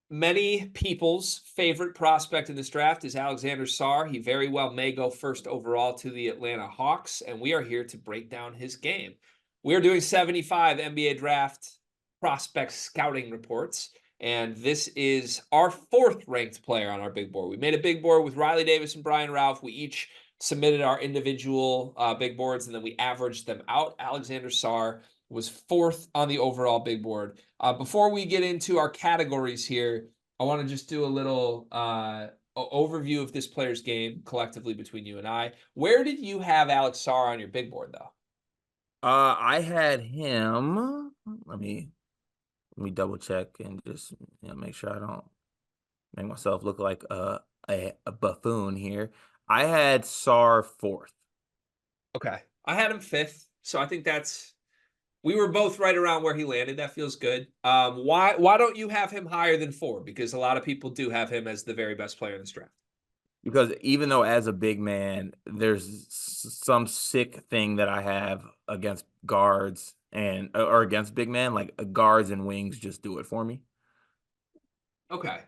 Many people's favorite prospect in this draft is Alexander Sarr. He very well may go first overall to the Atlanta Hawks, and we are here to break down his game. We're doing 75 NBA draft prospect scouting reports, and this is our fourth ranked player on our big board. We made a big board with Riley Davis and Brian Ralph. We each submitted our individual big boards, and then we averaged them out. Alexander Sarr was fourth on the overall big board. Before we get into our categories here, I want to just do a little overview of this player's game collectively between you and I. Where did you have Alex Sarr on your big board, though? I had him. Let me double check and just make sure I don't make myself look like a buffoon here. I had Sar fourth. Okay. I had him fifth, so I think we were both right around where he landed. That feels good. Why don't you have him higher than four? Because a lot of people do have him as the very best player in this draft. Because even though as a big man, there's some sick thing that I have against guards and or against big man, like guards and wings just do it for me. Okay.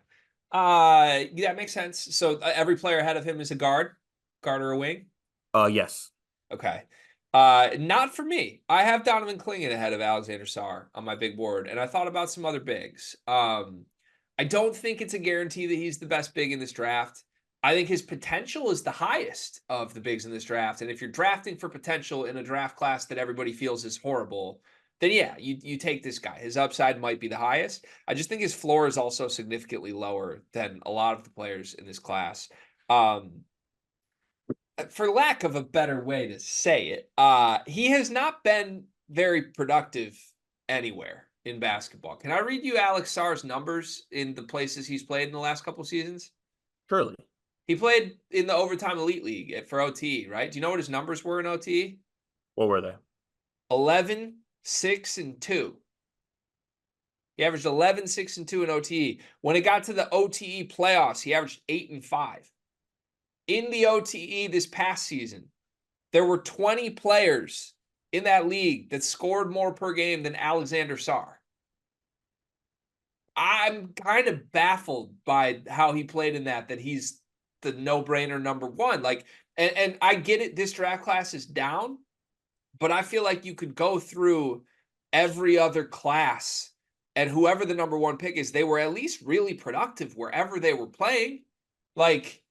That makes sense. So every player ahead of him is a guard or a wing. Yes. Okay. Not for me. I have Donovan Clingan ahead of Alexander Sarr on my big board, and I thought about some other bigs. I don't think it's a guarantee that he's the best big in this draft. I think his potential is the highest of the bigs in this draft. And if you're drafting for potential in a draft class that everybody feels is horrible, then yeah, you take this guy. His upside might be the highest. I just think his floor is also significantly lower than a lot of the players in this class. For lack of a better way to say it, he has not been very productive anywhere in basketball. Can I read you Alex Sarr's numbers in the places he's played in the last couple seasons? Surely. He played in the Overtime Elite League for OT, right? Do you know what his numbers were in OT? What were they? 11, 6, and 2. He averaged 11, 6, and 2 in OTE. When it got to the OTE playoffs, he averaged 8 and 5. In the OTE this past season, there were 20 players in that league that scored more per game than Alexander Sarr. I'm kind of baffled by how he played in that he's the no-brainer number one. Like, and I get it, this draft class is down, but I feel like you could go through every other class and whoever the number one pick is, they were at least really productive wherever they were playing. Like,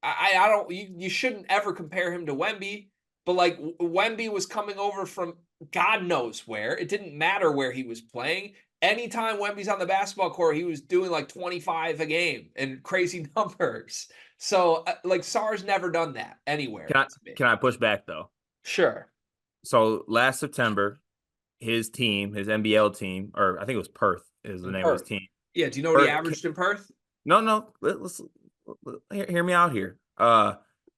I don't, you shouldn't ever compare him to Wemby, but like Wemby was coming over from God knows where. It didn't matter where he was playing. Anytime Wemby's on the basketball court, he was doing like 25 a game and crazy numbers. So like Sarr's never done that anywhere Can I to me. can I push back though? Sure. So last September, his team, his NBL team, or I think it was Perth, is the In name of his Perth. team. Yeah. Do you know what he Perth, averaged in Perth? no, no. Hear me out here.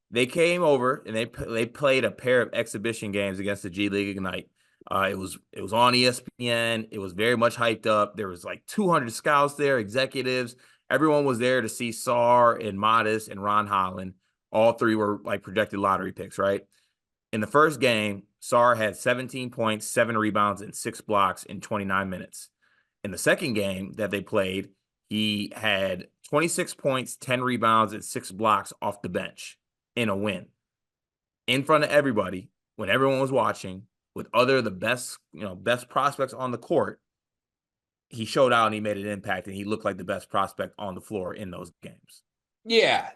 They came over and they played a pair of exhibition games against the G League Ignite. It was on ESPN. It was very much hyped up. There was like 200 scouts there, executives. Everyone was there to see Sarr and Modest and Ron Holland. All three were like projected lottery picks, right? In the first game, Sarr had 17 points, 7 rebounds, and 6 blocks in 29 minutes. In the second game that they played, he had 26 points, 10 rebounds, and 6 blocks off the bench in a win. In front of everybody, when everyone was watching, with the best prospects on the court, he showed out and he made an impact and he looked like the best prospect on the floor in those games. Yeah.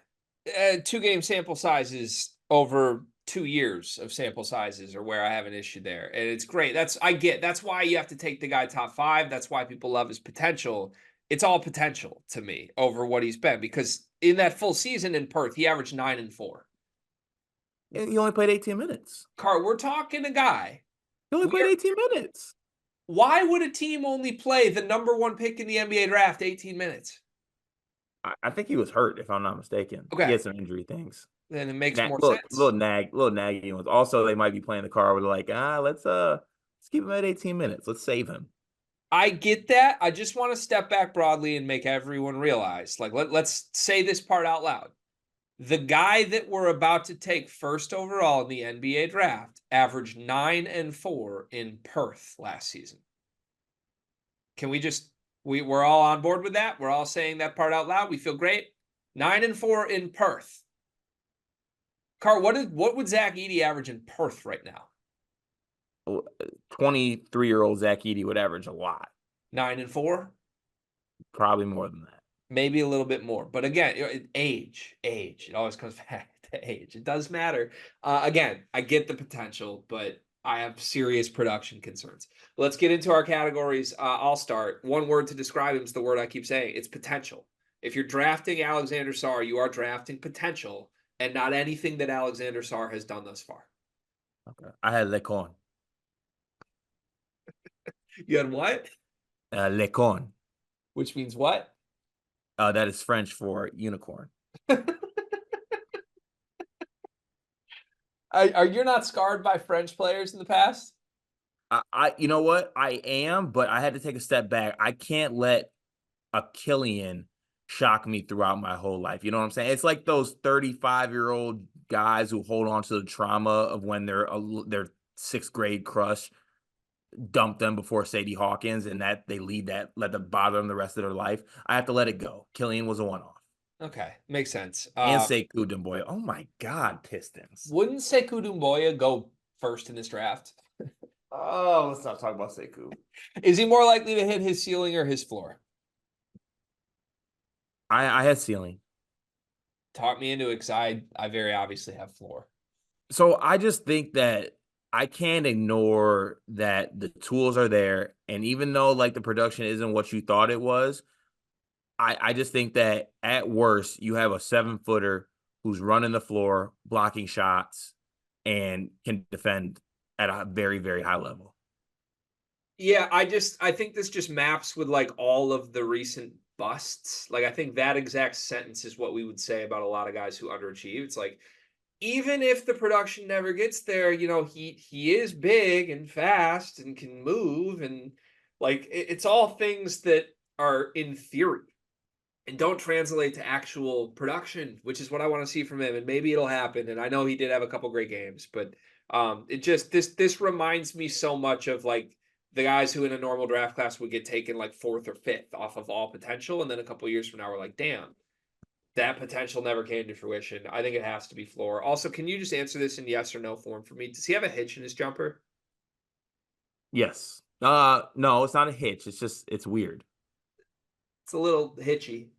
2 game sample sizes over 2 years of sample sizes are where I have an issue there. And it's great. That's why you have to take the guy top 5. That's why people love his potential. It's all potential to me over what he's been, because in that full season in Perth, he averaged 9 and 4. He only played 18 minutes. We're talking a guy. He only played 18 minutes. Why would a team only play the number one pick in the NBA draft 18 minutes? I think he was hurt, if I'm not mistaken. He Okay. had some injury things. Then it makes more Little, sense. little nagging ones. Also, they might be playing the card where they're like, let's keep him at 18 minutes. Let's save him. I get that. I just want to step back broadly and make everyone realize, like, let's say this part out loud. The guy that we're about to take first overall in the NBA draft averaged 9 and 4 in Perth last season. Can we just We're all on board with that. We're all saying that part out loud. We feel great. 9-4 in Perth. Car, what would Zach Edey average in Perth right now? 23-year-old Zach Edey would average a lot. 9-4? Probably more than that. Maybe a little bit more. But again, age. It always comes back to age. It does matter. Again, I get the potential, but I have serious production concerns. Let's get into our categories. I'll start. One word to describe him is the word I keep saying. It's potential. If you're drafting Alexander Sarr, you are drafting potential and not anything that Alexander Sarr has done thus far. Okay. I had Lecon. You had what? Lecon. Which means what? That is French for unicorn. Are you not scarred by French players in the past? You know what? I am, but I had to take a step back. I can't let a Killian shock me throughout my whole life. You know what I'm saying? It's like those 35-year-old guys who hold on to the trauma of when their sixth grade crush dumped them before Sadie Hawkins, and that they let them bother them the rest of their life. I have to let it go. Killian was a one-off. Okay, makes sense. And Sekou Doumbouya. Oh my God, Pistons. Wouldn't Sekou Doumbouya go first in this draft? Oh, let's not talk about Sekou. Is he more likely to hit his ceiling or his floor? I had ceiling. Talk me into it because I very obviously have floor. So I just think that I can't ignore that the tools are there. And even though like the production isn't what you thought it was, I just think that at worst, you have a 7-footer who's running the floor, blocking shots, and can defend at a very, very high level. Yeah, I think this just maps with like all of the recent busts. Like I think that exact sentence is what we would say about a lot of guys who underachieve. It's like even if the production never gets there, he is big and fast and can move and like it's all things that are in theory and don't translate to actual production, which is what I want to see from him. And maybe it'll happen. And I know he did have a couple great games, but it just this reminds me so much of like the guys who in a normal draft class would get taken like fourth or fifth off of all potential, and then a couple years from now we're like, damn, that potential never came to fruition. I think it has to be floor. Also, can you just answer this in yes or no form for me? Does he have a hitch in his jumper? Yes. No, it's not a hitch. It's weird. It's a little hitchy.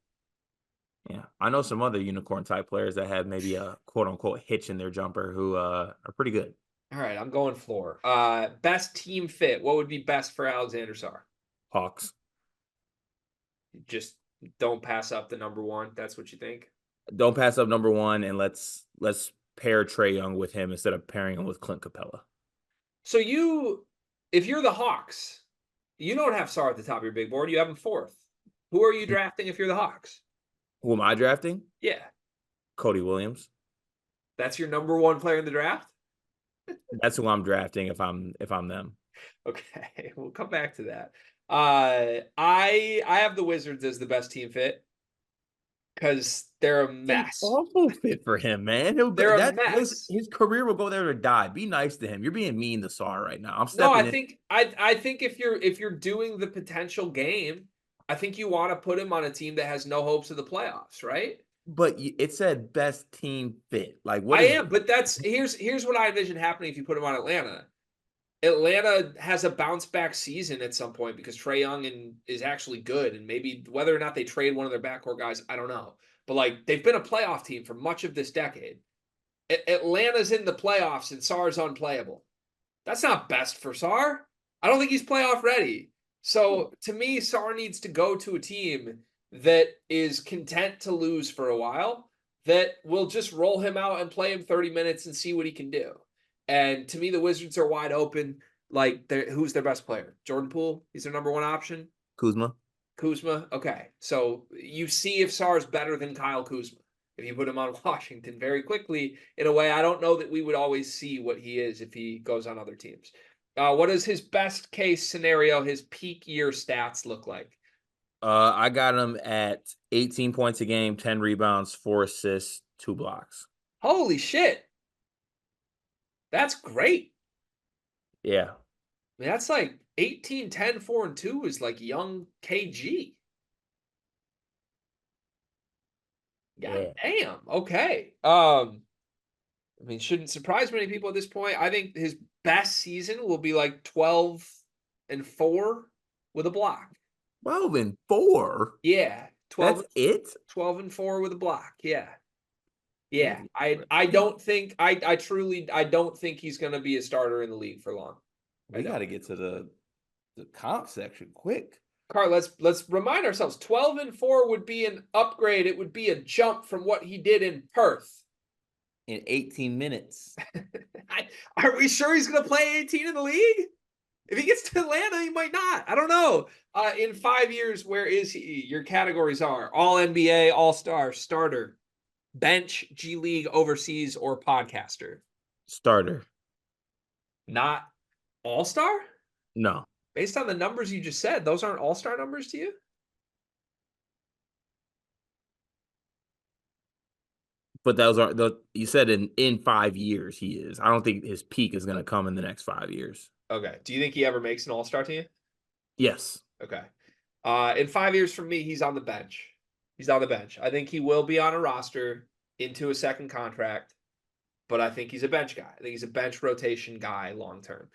Yeah. I know some other unicorn type players that have maybe a quote unquote hitch in their jumper who are pretty good. All right, I'm going floor. Best team fit. What would be best for Alexander Sarr? Hawks. Just don't pass up the number one. That's what you think? Don't pass up number one, and let's pair Trae Young with him instead of pairing him with Clint Capella. So if you're the Hawks, you don't have Sarr at the top of your big board. You have him fourth. Who are you drafting if you're the Hawks? Who am I drafting? Yeah. Cody Williams. That's your number one player in the draft? That's who I'm drafting if I'm them. Okay, we'll come back to that. I have the Wizards as the best team fit because they're a mess. Awful fit for him, man. They're a mess. His career will go there to die. Be nice to him. You're being mean to Sarr right now. I'm No, stepping in. I think if you're doing the potential game, I think you want to put him on a team that has no hopes of the playoffs, right? But it said best team fit. Like what? But here's what I envision happening if you put him on Atlanta. Atlanta has a bounce back season at some point because Trae Young is actually good, and maybe whether or not they trade one of their backcourt guys, I don't know. But like they've been a playoff team for much of this decade. Atlanta's in the playoffs and Sarr's unplayable. That's not best for Sarr. I don't think he's playoff ready. So to me, Sarr needs to go to a team that is content to lose for a while, that will just roll him out and play him 30 minutes and see what he can do. And to me, the Wizards are wide open. Like, who's their best player? Jordan Poole? He's their number one option? Kuzma. Okay. So you see if Sarr's better than Kyle Kuzma. If you put him on Washington very quickly, in a way, I don't know that we would always see what he is if he goes on other teams. What does his best case scenario, his peak year stats look like? I got him at 18 points a game, 10 rebounds, 4 assists, 2 blocks. Holy shit. That's great. Yeah. I mean, that's like 18, 10, 4, and 2 is like young KG. God Yeah. damn. Okay. I mean, shouldn't surprise many people at this point. I think his best season will be like 12 and 4 with a block. 12-4. Yeah. 12, That's it? 12 and 4 with a block. Yeah. What Yeah. I don't think I truly I don't think he's gonna be a starter in the league for long. I we don't. got to get to the comp section quick. Carl, let's remind ourselves 12 and 4 would be an upgrade. It would be a jump from what he did in Perth. In 18 minutes. Are we sure he's going to play 18 in the league? If he gets to Atlanta, he might not. I don't know. In 5 years, where is he? Your categories are All NBA, All Star, Starter, Bench, G League, Overseas, or Podcaster. Starter. Not All Star? No. Based on the numbers you just said, those aren't All Star numbers to you? But those are the you said in 5 years he is. I don't think his peak is going to come in the next 5 years. Okay. Do you think he ever makes an All Star team? Yes. Okay. In 5 years from me, he's on the bench. He's on the bench. I think he will be on a roster into a second contract, but I think he's a bench guy. I think he's a bench rotation guy long term.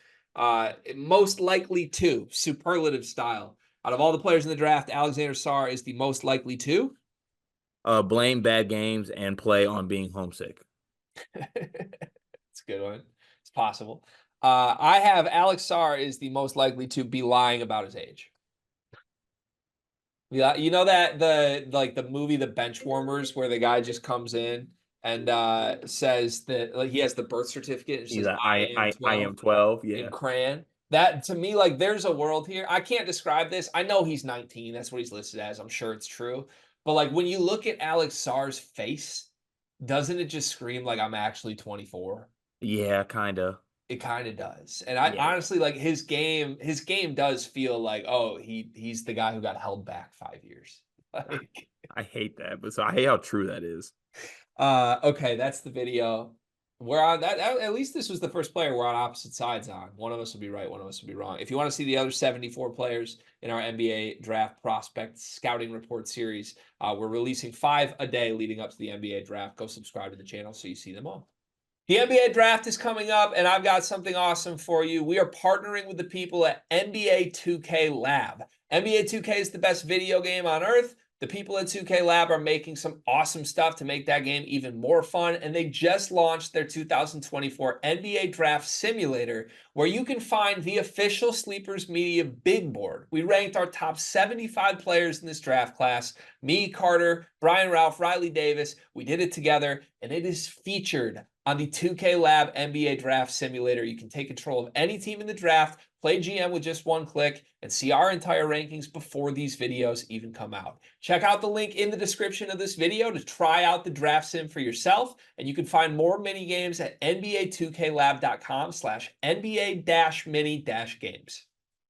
Most likely to, superlative style. Out of all the players in the draft, Alexander Sarr is the most likely to. Blame bad games and play on being homesick. It's a good one. It's possible. I have Alex Sarr is the most likely to be lying about his age. Yeah, you know that the movie The Benchwarmers where the guy just comes in and says that like he has the birth certificate and He's says like, I am I 12 am 12. in Yeah. crayon. That to me, like there's a world here. I can't describe this. I know he's 19. That's what he's listed as. I'm sure it's true. But like when you look at Alex Sarr's face, doesn't it just scream like I'm actually 24? Yeah, kind of. It kind of does. And I Yeah. honestly like his game does feel like, oh, he's the guy who got held back 5 years. Like I hate that, but so I hate how true that is. okay, that's the video. We're on that. At least this was the first player we're on opposite sides on. One of us will be right, one of us will be wrong. If you want to see the other 74 players in our NBA draft prospect scouting report series, we're releasing 5 a day leading up to the NBA draft. Go subscribe to the channel so you see them all. The NBA draft is coming up, and I've got something awesome for you. We are partnering with the people at NBA 2K Lab. NBA 2K is the best video game on earth. The people at 2K Lab are making some awesome stuff to make that game even more fun, and they just launched their 2024 NBA Draft Simulator, where you can find the official Sleepers Media big board. We ranked our top 75 players in this draft class. Me, Carter, Brian Ralph, Riley Davis. We did it together, and it is featured on the 2K Lab NBA Draft Simulator. You can take control of any team in the draft, play GM with just one click, and see our entire rankings before these videos even come out. Check out the link in the description of this video to try out the draft sim for yourself, and you can find more mini games at nba2klab.com/NBA-mini-games.